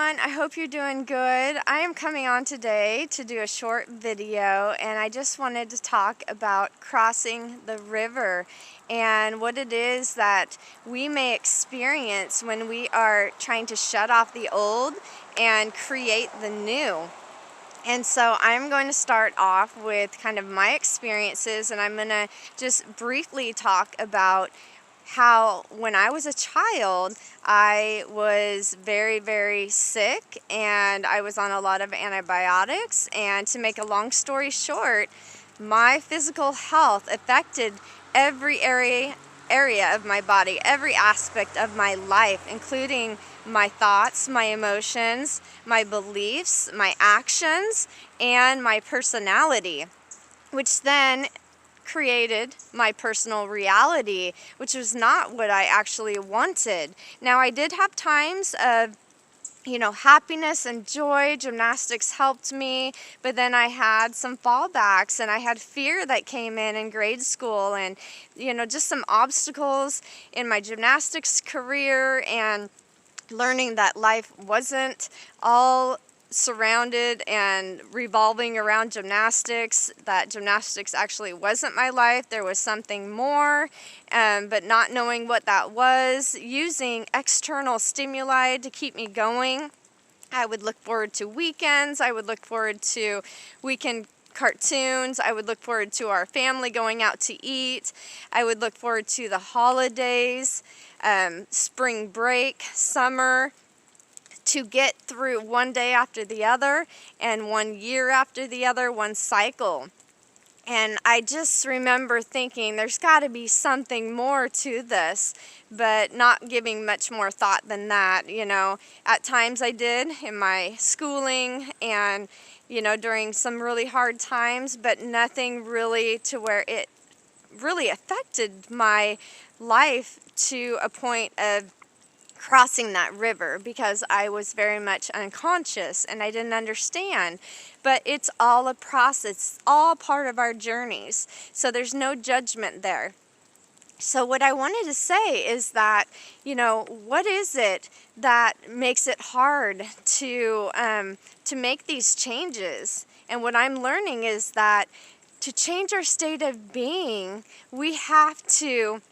everyone. I hope you're doing good. I am coming on today to do a short video, and I just wanted to talk about crossing the river and what it is that we may experience when we are trying to shut off the old and create the new. And so I'm going to start off with kind of my experiences, and I'm going to just briefly talk about how when I was a child, I was very, very sick, and I was on a lot of antibiotics. And to make a long story short, my physical health affected every area of my body, every aspect of my life, including my thoughts, my emotions, my beliefs, my actions, and my personality, which then created my personal reality, which was not what I actually wanted. Now, I did have times of happiness and joy. Gymnastics helped me, but then I had some fallbacks, and I had fear that came in grade school, and just some obstacles in my gymnastics career, and learning that life wasn't all surrounded and revolving around gymnastics, that gymnastics actually wasn't my life. There was something more, but not knowing what that was, using external stimuli to keep me going. I would look forward to weekends. I would look forward to weekend cartoons. I would look forward to our family going out to eat. I would look forward to the holidays, spring break, summer, to get through one day after the other and 1 year after the other, one cycle. And I just remember thinking there's got to be something more to this, but not giving much more thought than that. At times I did in my schooling and, during some really hard times, but nothing really to where it really affected my life to a point of crossing that river, because I was very much unconscious and I didn't understand. But it's all a process, it's all part of our journeys, so there's no judgment there. So what I wanted to say is that, what is it that makes it hard to make these changes? And what I'm learning is that to change our state of being, we have to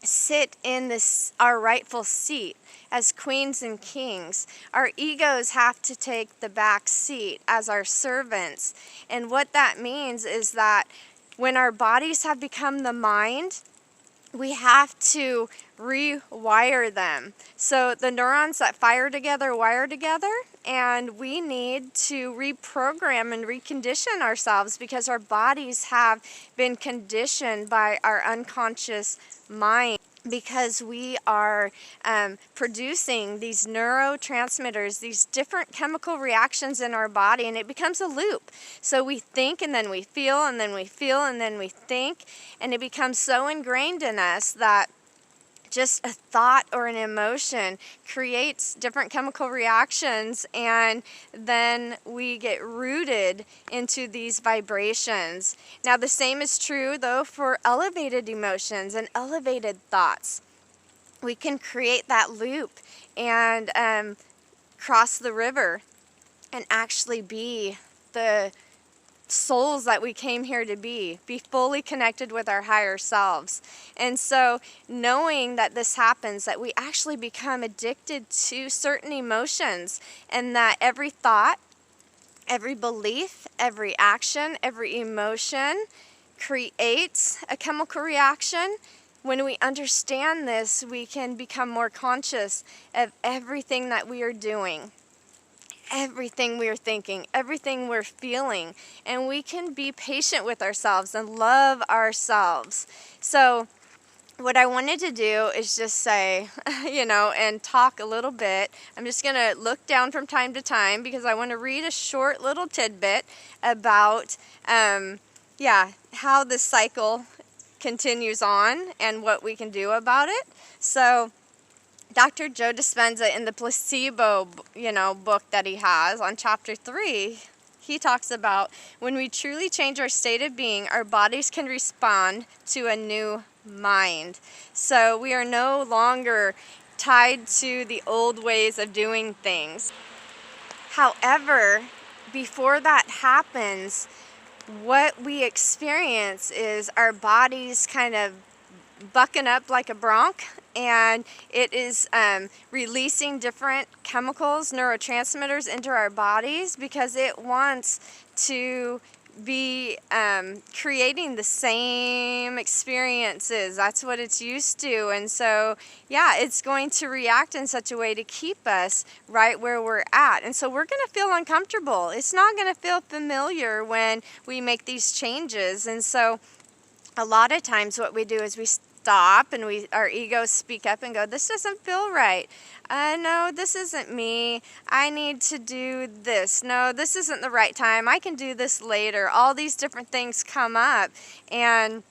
sit in our rightful seat as queens and kings. Our egos have to take the back seat as our servants. And what that means is that when our bodies have become the mind, we have to rewire them. So the neurons that fire together wire together, and we need to reprogram and recondition ourselves, because our bodies have been conditioned by our unconscious mind, because we are producing these neurotransmitters, these different chemical reactions in our body, and it becomes a loop. So we think, and then we feel, and then we feel, and then we think, and it becomes so ingrained in us that just a thought or an emotion creates different chemical reactions, and then we get rooted into these vibrations. Now, the same is true, though, for elevated emotions and elevated thoughts. We can create that loop and cross the river and actually be the souls that we came here to be fully connected with our higher selves. And so knowing that this happens, that we actually become addicted to certain emotions, and that every thought, every belief, every action, every emotion creates a chemical reaction. When we understand this, we can become more conscious of everything that we are doing, everything we're thinking, everything we're feeling, and we can be patient with ourselves and love ourselves. So what I wanted to do is just say, and talk a little bit. I'm just going to look down from time to time, because I want to read a short little tidbit about how this cycle continues on and what we can do about it. So Dr. Joe Dispenza, in the Placebo, book that he has, on chapter 3, he talks about when we truly change our state of being, our bodies can respond to a new mind. So we are no longer tied to the old ways of doing things. However, before that happens, what we experience is our bodies kind of bucking up like a bronc, and it is releasing different chemicals, neurotransmitters into our bodies because it wants to be creating the same experiences. That's what it's used to. And so, yeah, it's going to react in such a way to keep us right where we're at. And so we're going to feel uncomfortable. It's not going to feel familiar when we make these changes. And so a lot of times what we do is we stop and our egos speak up and go, this doesn't feel right. No, this isn't me. I need to do this. No, this isn't the right time. I can do this later. All these different things come up, and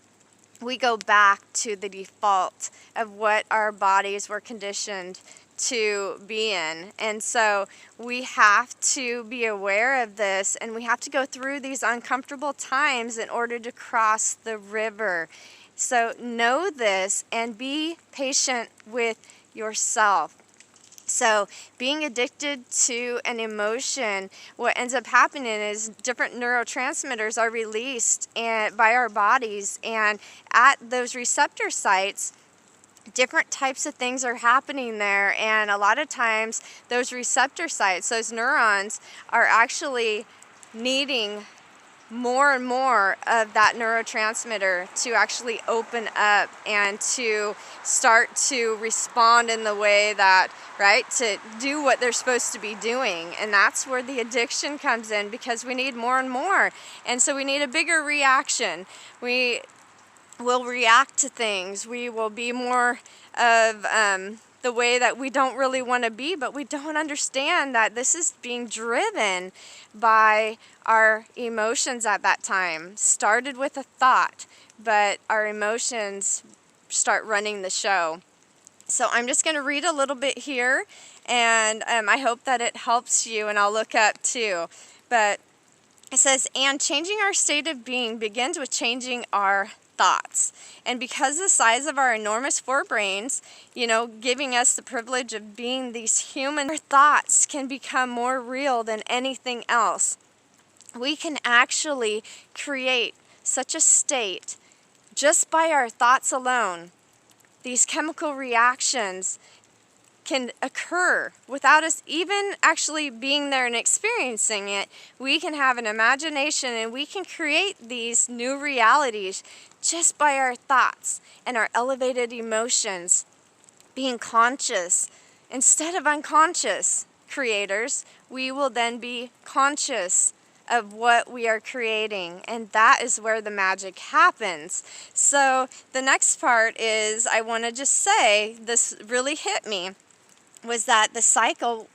we go back to the default of what our bodies were conditioned to be in. And so we have to be aware of this, and we have to go through these uncomfortable times in order to cross the river. So know this and be patient with yourself. So being addicted to an emotion, what ends up happening is different neurotransmitters are released by our bodies, and at those receptor sites, different types of things are happening there. And a lot of times those receptor sites, those neurons, are actually needing more and more of that neurotransmitter to actually open up and to start to respond in the way that, right, to do what they're supposed to be doing. And that's where the addiction comes in, because we need more and more. And so we need a bigger reaction. We will react to things. We will be more of the way that we don't really want to be, but we don't understand that this is being driven by our emotions at that time. Started with a thought, but our emotions start running the show. So I'm just going to read a little bit here, and I hope that it helps you, and I'll look up too. But it says, and changing our state of being begins with changing our thoughts. And because the size of our enormous forebrains, giving us the privilege of being these human, our thoughts can become more real than anything else. We can actually create such a state just by our thoughts alone. These chemical reactions can occur without us even actually being there and experiencing it. We can have an imagination, and we can create these new realities just by our thoughts and our elevated emotions. Being conscious instead of unconscious creators, we will then be conscious of what we are creating, and that is where the magic happens. So the next part is, I want to just say, this really hit me, was that the cycle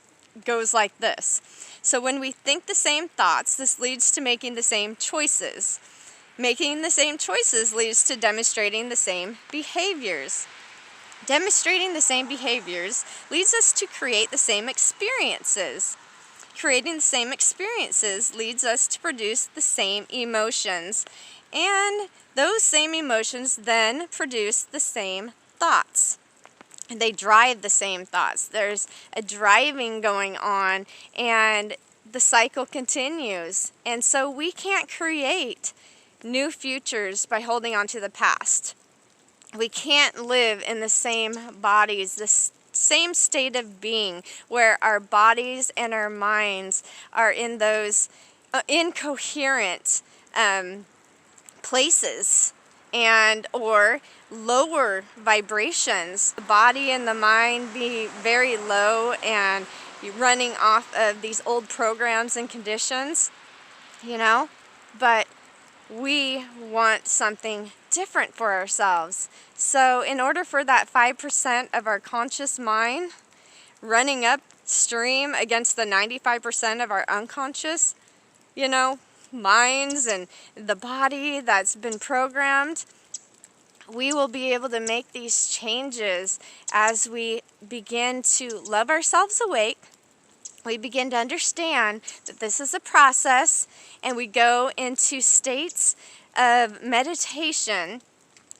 goes like this. So when we think the same thoughts, this leads to making the same choices. Making the same choices leads to demonstrating the same behaviors. Demonstrating the same behaviors leads us to create the same experiences. Creating the same experiences leads us to produce the same emotions. And those same emotions then produce the same thoughts. And they drive the same thoughts. There's a driving going on, and the cycle continues. And so we can't create new futures by holding on to the past. We can't live in the same bodies, the same state of being, where our bodies and our minds are in those incoherent places, and or lower vibrations. The body and the mind be very low and running off of these old programs and conditions, but we want something different for ourselves. So in order for that 5% of our conscious mind running upstream against the 95% of our unconscious, minds and the body that's been programmed, we will be able to make these changes as we begin to love ourselves awake. We begin to understand that this is a process, and we go into states of meditation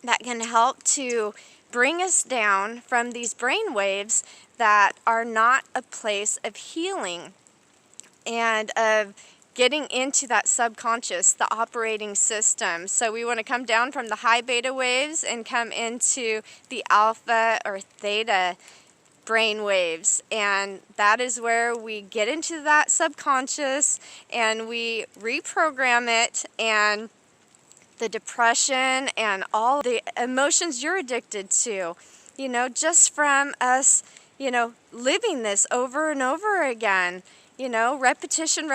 that can help to bring us down from these brain waves that are not a place of healing. and of getting into that subconscious, the operating system. So we want to come down from the high beta waves and come into the alpha or theta brain waves, and that is where we get into that subconscious and we reprogram it, and the depression and all the emotions you're addicted to, just from us, living this over and over again, repetition,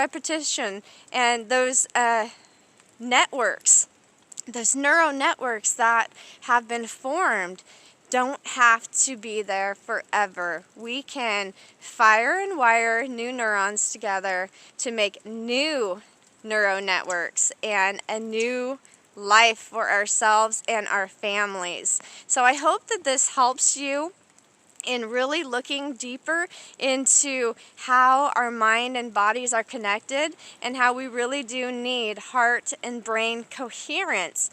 and those networks, those neural networks that have been formed don't have to be there forever. We can fire and wire new neurons together to make new neural networks and a new life for ourselves and our families. So I hope that this helps you in really looking deeper into how our mind and bodies are connected and how we really do need heart and brain coherence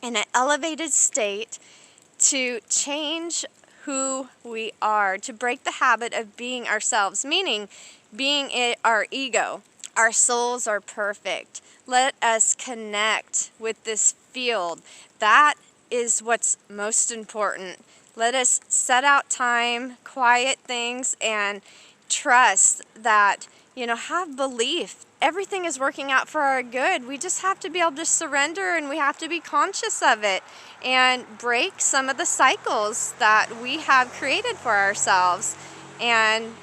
in an elevated state to change who we are, to break the habit of being ourselves, meaning being our ego. Our souls are perfect. Let us connect with this field. That is what's most important. Let us set out time, quiet things, and trust that, have belief. Everything is working out for our good. We just have to be able to surrender, and we have to be conscious of it and break some of the cycles that we have created for ourselves. And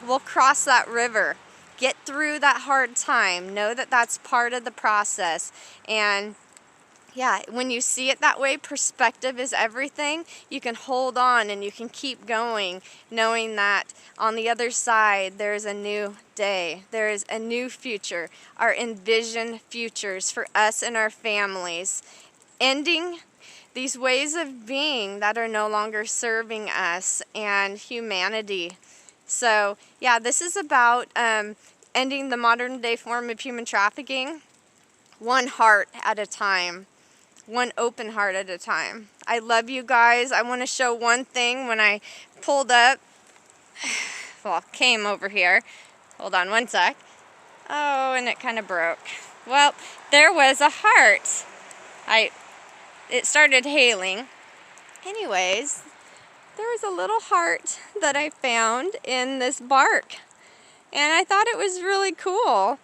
we'll cross that river. Get through that hard time. Know that that's part of the process. And when you see it that way, perspective is everything. You can hold on and you can keep going, knowing that on the other side there's a new day. There is a new future. Our envisioned futures for us and our families. Ending these ways of being that are no longer serving us and humanity. So, this is about ending the modern day form of human trafficking, one heart at a time. One open heart at a time. I love you guys. I want to show one thing. When I pulled up, came over here. Hold on one sec. Oh, and it kind of broke. Well, there was a heart. It started hailing. Anyways, there was a little heart that I found in this bark. And I thought it was really cool,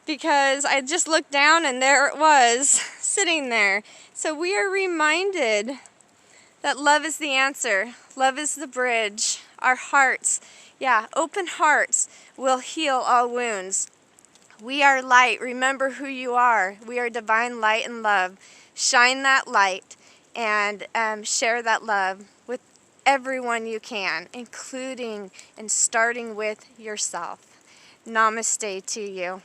because I just looked down and there it was, sitting there. So we are reminded that love is the answer. Love is the bridge. Our hearts, open hearts will heal all wounds. We are light. Remember who you are. We are divine light and love. Shine that light and share that love with everyone you can, including and starting with yourself. Namaste to you.